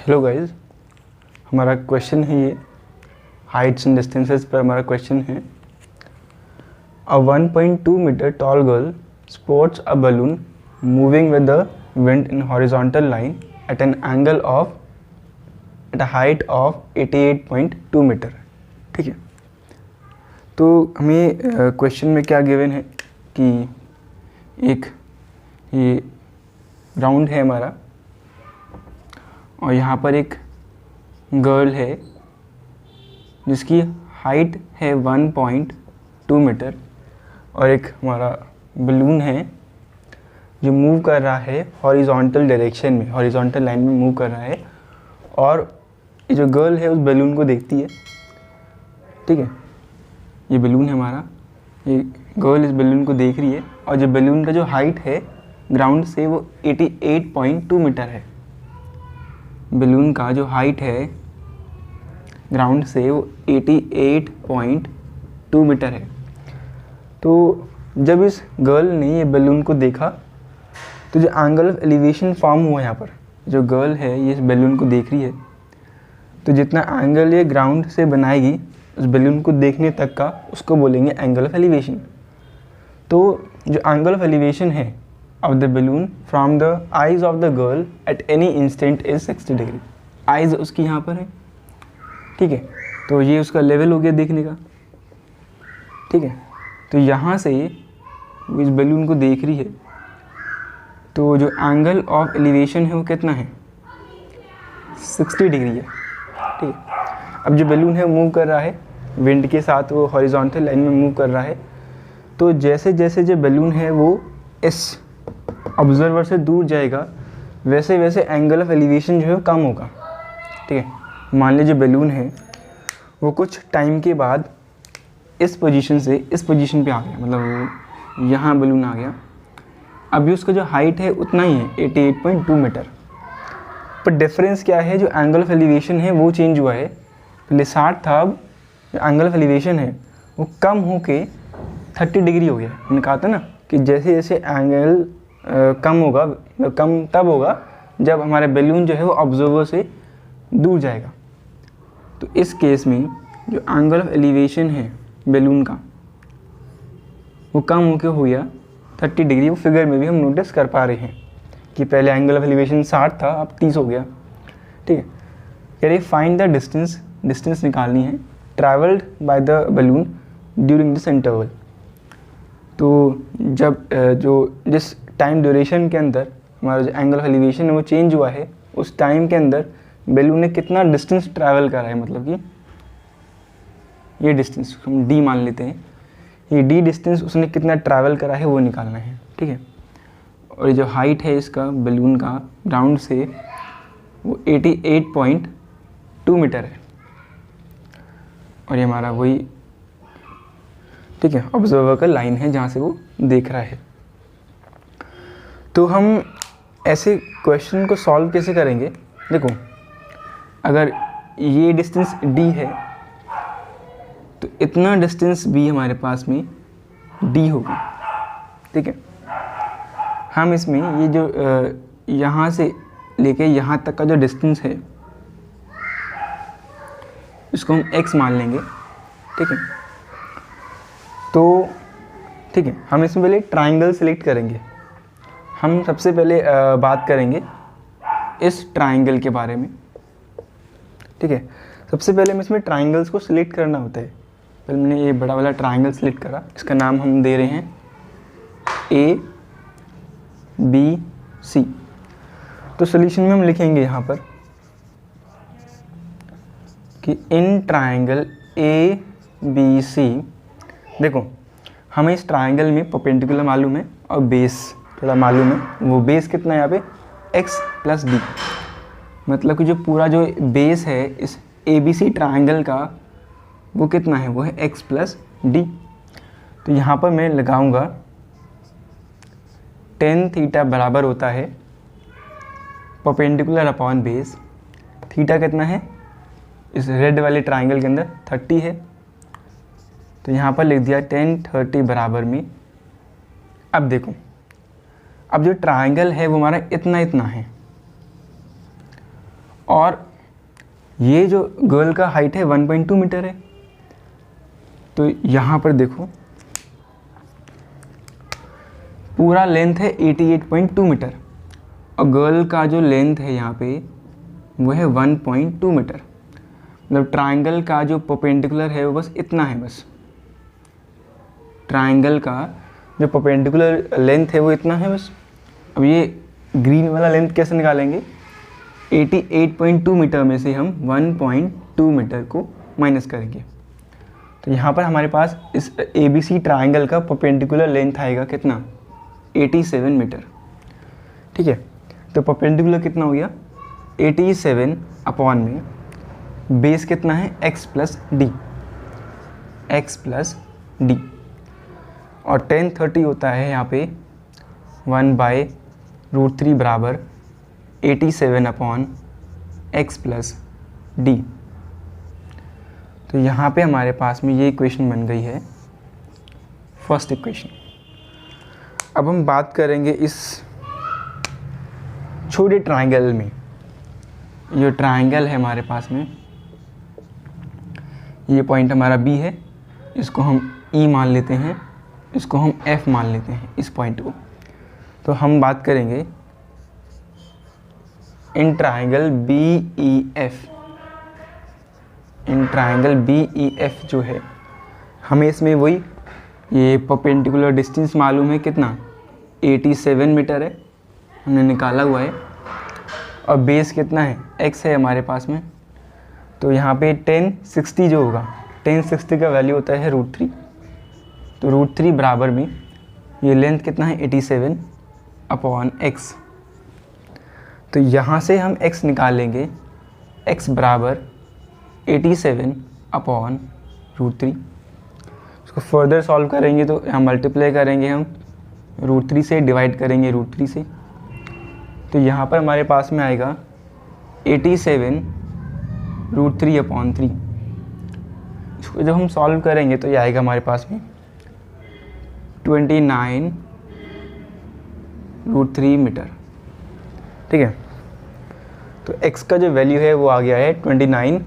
Hello guys, हमारा question है ये हाइट्स एंड डिस्टेंसेस पर हमारा क्वेश्चन है। A 1.2 metre tall girl sports a balloon moving with the wind in horizontal line at an angle of at a height of 88.2 metre. ठीक है, तो हमें क्वेश्चन में क्या गिवन है कि एक ये राउंड है हमारा और यहाँ पर एक गर्ल है जिसकी हाइट है 1.2 मीटर और एक हमारा बलून है जो मूव कर रहा है हॉरिजॉन्टल डायरेक्शन में, हॉरिजॉन्टल लाइन में मूव कर रहा है और ये जो गर्ल है उस बलून को देखती है। ठीक है, ये बलून है हमारा, ये गर्ल इस बलून को देख रही है और जो बलून का जो हाइट है ग्राउंड से वो 88.2 मीटर है। बलून का जो हाइट है ग्राउंड से वो 88.2 मीटर है। तो जब इस गर्ल ने ये बलून को देखा तो जो एंगल ऑफ एलिवेशन फॉर्म हुआ यहाँ पर, जो गर्ल है ये इस बलून को देख रही है तो जितना एंगल ये ग्राउंड से बनाएगी उस बलून को देखने तक का उसको बोलेंगे एंगल ऑफ एलिवेशन। तो जो एंगल ऑफ एलिवेशन है of the balloon from the eyes of the girl at any instant is 60 degree. Eyes उसकी यहाँ पर है, ठीक है, तो ये उसका लेवल हो गया देखने का। ठीक है, तो यहाँ से वो इस बलून को देख रही है तो जो एंगल ऑफ एलिवेशन है वो कितना है, 60 डिग्री है। ठीक है, अब जो बलून है मूव कर रहा है विंड के साथ, वो हॉरिजॉन्टल लाइन में मूव कर रहा है। तो जैसे जैसे जो बलून है वो इस ऑब्जर्वर से दूर जाएगा वैसे वैसे एंगल ऑफ एलिवेशन जो है वो कम होगा। ठीक है, मान लीजिए बलून है वो कुछ टाइम के बाद इस पोजीशन से इस पोजीशन पे आ गया, मतलब वो यहाँ बलून आ गया। अभी उसका जो हाइट है उतना ही है 88.2 मीटर, पर डिफरेंस क्या है, जो एंगल ऑफ एलिवेशन है वो चेंज हुआ है। पहले 60 था, अब जो एंगल ऑफ एलिवेशन है वो कम होके 30 डिग्री हो गया। मैंने कहा था ना कि जैसे जैसे एंगल कम होगा, कम तब होगा जब हमारे बलून जो है वो ऑब्जर्वर से दूर जाएगा। तो इस केस में जो एंगल ऑफ एलिवेशन है बलून का वो कम होकर हो गया 30 डिग्री। वो फिगर में भी हम नोटिस कर पा रहे हैं कि पहले एंगल ऑफ एलिवेशन 60 था, अब 30 हो गया। ठीक है, कह रही फाइंड द डिस्टेंस, डिस्टेंस निकालनी है travelled by the balloon during this interval. तो जब जिस टाइम ड्यूरेशन के अंदर हमारा जो एंगल ऑफ एलिवेशन है वो चेंज हुआ है, उस टाइम के अंदर बलून ने कितना डिस्टेंस ट्रैवल करा है, मतलब कि ये डिस्टेंस हम डी मान लेते हैं, ये डी डिस्टेंस उसने कितना ट्रैवल करा है वो निकालना है। ठीक है, और ये जो हाइट है इसका बलून का ग्राउंड से वो 88.2 मीटर है और ये हमारा वही, ठीक है, ऑब्जर्वर का लाइन है जहाँ से वो देख रहा है। तो हम ऐसे क्वेश्चन को सॉल्व कैसे करेंगे, देखो अगर ये डिस्टेंस d है तो इतना डिस्टेंस b हमारे पास में d होगा। ठीक है, हम इसमें ये जो यहाँ से लेके यहाँ तक का जो डिस्टेंस है इसको हम x मान लेंगे। ठीक है, तो ठीक है, हम इसमें पहले ट्राइंगल सेलेक्ट करेंगे। हम सबसे पहले बात करेंगे इस ट्राइंगल के बारे में। ठीक है, सबसे पहले हमें इसमें ट्राइंगल्स को सिलेक्ट करना होता है। पहले मैंने ये बड़ा वाला ट्राइंगल सिलेक्ट करा, इसका नाम हम दे रहे हैं ABC। तो सॉल्यूशन में हम लिखेंगे यहाँ पर कि इन ट्राइंगल ABC, देखो हमें इस ट्राइंगल में परपेंडिकुलर मालूम है और बेस थोड़ा मालूम है। वो बेस कितना है यहाँ पे x + d, मतलब कि जो पूरा जो बेस है इस ABC ट्राइंगल का वो कितना है, वो है x + d। तो यहाँ पर मैं लगाऊंगा tan थीटा बराबर होता है परपेंडिकुलर अपॉन बेस। थीटा कितना है इस रेड वाले ट्राइंगल के अंदर 30 है, तो यहाँ पर लिख दिया tan 30 बराबर में। अब देखो, अब जो ट्राइंगल है वो हमारा इतना इतना है और ये जो गर्ल का हाइट है 1.2 मीटर है। तो यहाँ पर देखो पूरा लेंथ है 88.2 मीटर और गर्ल का जो लेंथ है यहाँ पे वो है 1.2 मीटर। मतलब ट्रायंगल का जो परपेंडिकुलर है वो बस इतना है, बस ट्रायंगल का जो परपेंडिकुलर लेंथ है वो इतना है बस। अब ये ग्रीन वाला लेंथ कैसे निकालेंगे? 88.2 मीटर में से हम 1.2 मीटर को माइनस करेंगे। तो यहाँ पर हमारे पास इस ABC ट्रायंगल का परपेंडिकुलर लेंथ आएगा कितना? 87 मीटर। ठीक है, तो परपेंडिकुलर कितना हो गया? 87 अपॉन में बेस कितना है? x प्लस डी और 1030 होता है यहाँ पे 1/√3 बराबर 87 अपॉन x प्लस डी। तो यहाँ पे हमारे पास में ये इक्वेशन बन गई है फर्स्ट इक्वेशन। अब हम बात करेंगे इस छोटे ट्रायंगल में। ये ट्रायंगल है हमारे पास में, ये पॉइंट हमारा B है, इसको हम E मान लेते हैं, इसको हम F मान लेते हैं, इस पॉइंट को। तो हम बात करेंगे in triangle BEF। In triangle BEF जो है हमें इसमें वही ये परपेंडिकुलर डिस्टेंस मालूम है कितना? 87 मीटर है, हमने निकाला हुआ है। और बेस कितना है? x है हमारे पास में। तो यहाँ पे 1060 जो होगा, 1060 का वैल्यू होता है √3। तो √3 बराबर में ये लेंथ कितना है? 87 अपॉन x। तो यहाँ से हम x निकालेंगे, x बराबर 87 अपॉन √3। इसको फर्दर सॉल्व करेंगे तो यहाँ मल्टीप्लाई करेंगे हम, √3 से डिवाइड करेंगे √3 से। तो यहाँ पर हमारे पास में आएगा 87 √3 अपॉन 3। इसको जब हम सॉल्व करेंगे तो ये आएगा हमारे पास में 29 √3 मीटर। ठीक है, तो x का जो वैल्यू है वो आ गया है 29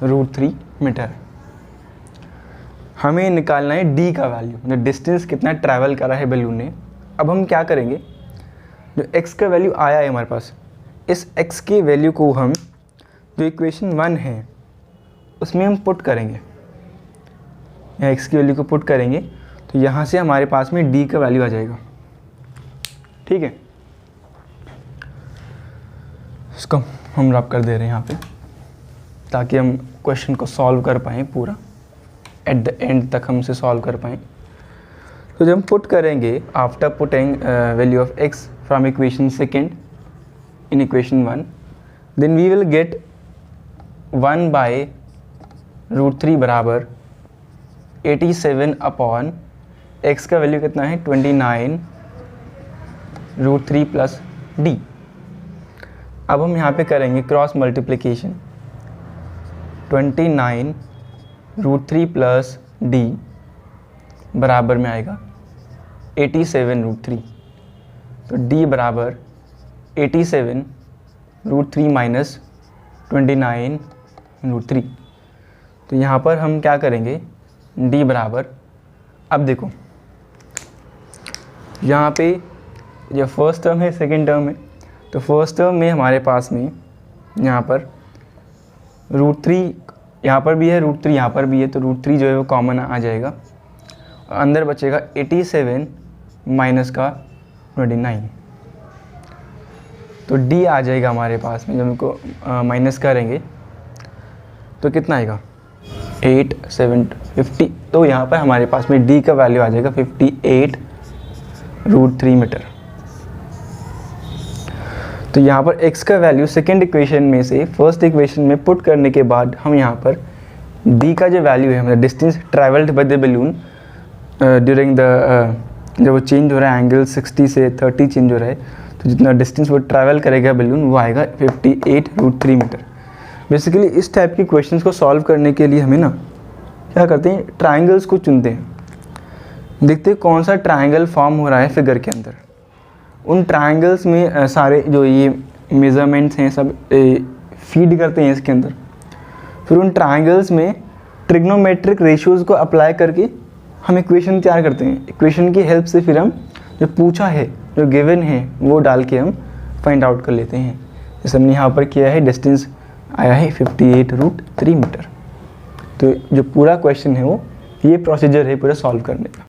√3 मीटर। हमें निकालना है d का वैल्यू, मतलब डिस्टेंस कितना ट्रैवल करा है बैलून ने। अब हम क्या करेंगे, जो x का वैल्यू आया है हमारे पास, इस x के वैल्यू को हम जो इक्वेशन 1 है उसमें हम पुट करेंगे, या x की वैल्यू को पुट करेंगे तो यहाँ से हमारे पास में d का वैल्यू आ जाएगा। ठीक है, इसको हम रब कर दे रहे हैं यहाँ पे ताकि हम क्वेश्चन को सॉल्व कर पाएँ पूरा, एट द एंड तक हम इसे सॉल्व कर पाएँ। तो जब हम पुट करेंगे, after putting value of x from equation second in equation 1, then we will get 1/√3 बराबर 87 अपॉन x का वैल्यू कितना है? 29 √3 प्लस d। अब हम यहाँ पे करेंगे क्रॉस मल्टीप्लिकेशन, 29 √3 प्लस d बराबर में आएगा 87 √3। तो d बराबर 87 √3 माइनस 29 √3। तो यहाँ पर हम क्या करेंगे, d बराबर, अब देखो यहाँ पे जो फर्स्ट टर्म है सेकंड टर्म है, तो फर्स्ट टर्म में हमारे पास में यहाँ पर √3 यहाँ पर भी है, √3 यहाँ पर भी है, तो √3 जो है वो कॉमन आ जाएगा। अंदर बचेगा 87 माइनस का 29। तो d आ जाएगा हमारे पास में, जब इनको माइनस करेंगे तो कितना आएगा? 8 7 50। तो यहाँ पर हमारे पास में d का वैल्यू आ जाएगा 58 √3 मीटर। तो यहाँ पर x का वैल्यू सेकेंड इक्वेशन में से फर्स्ट इक्वेशन में पुट करने के बाद हम यहाँ पर d का जो वैल्यू है, मतलब distance travelled by the balloon during the, जब वो चेंज हो रहा है एंगल 60 से 30 चेंज हो रहा है, तो जितना डिस्टेंस वो ट्रैवल करेगा बलून वो आएगा 58 √3 मीटर। बेसिकली इस टाइप के क्वेश्चंस को सॉल्व करने के लिए हमें ना क्या करते हैं, ट्रायंगल्स को चुनते हैं, देखते हैं कौन सा ट्रायंगल फॉर्म हो रहा है फिगर के अंदर। उन ट्रायंगल्स में सारे जो ये मेज़रमेंट्स हैं सब फीड करते हैं इसके अंदर। फिर उन ट्राइंगल्स में ट्रिग्नोमेट्रिक रेशियोज़ को अप्लाई करके हम इक्वेशन तैयार करते हैं। इक्वेशन की हेल्प से फिर हम जो पूछा है, जो गिवन है, वो डाल के हम फाइंड आउट कर लेते हैं। जैसे हमने यहाँ पर किया है, डिस्टेंस आया है 58√3 मीटर। तो जो पूरा क्वेश्चन है वो ये प्रोसीजर है पूरा सॉल्व करने का।